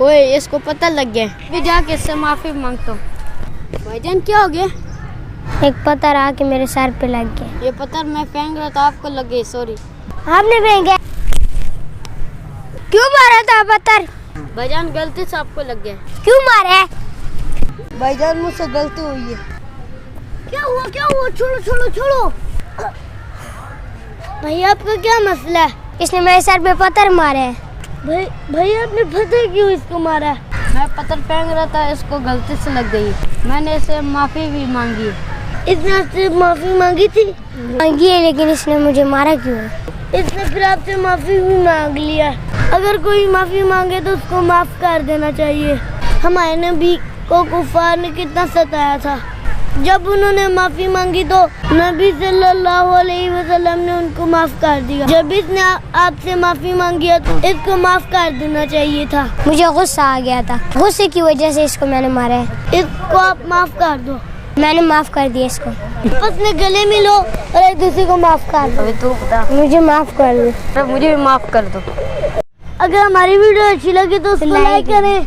ओए इसको पता लग गया, भी जाके इससे माफी मांगता हूँ। भाईजान क्या हो गया? एक पत्थर आके मेरे सर पे लग गया। ये पत्थर मैं फेंक रहा था, आपको लग गई, सॉरी। आपने फेंका? क्यों मारा था पत्थर? भाईजान गलती से आपको लग गया। क्यों मारे? भाईजान मुझसे गलती हुई है। क्या हुआ छोड़ो छोड़ो छोड़ो। भैया आपका क्या मसला है? इसने मेरे सर पे पत्थर मारे हैं। भैया आपने पता क्यों इसको मारा? मैं पत्थर फेंक रहा था, इसको गलती से लग गई। मैंने इसे माफी भी मांगी है। इसने आपसे माफी मांगी थी? मांगी है, लेकिन इसने मुझे मारा क्यों है? इसने फिर आपसे माफी भी मांग लिया। अगर कोई माफी मांगे तो उसको माफ कर देना चाहिए। हमारे नबी को कुफार ने कितना सताया था। जब उन्होंने माफी मांगी तो नबी सल्लल्लाहु अलैहि वसल्लम ने उनको माफ कर दिया। जब इसने आपसे माफी मांगी है तो इसको माफ कर देना चाहिए था। मुझे गुस्सा आ गया था, गुस्से की वजह से इसको मैंने मारा है। इसको आप माफ कर दो। मैंने माफ कर दिया इसको। आपस में गले मिलो और एक दूसरे को माफ कर दो। अभी तू बता। मुझे माफ कर दो। मुझे भी माफ कर दो। अगर हमारी वीडियो अच्छी लगी तो उसको लाइक करें।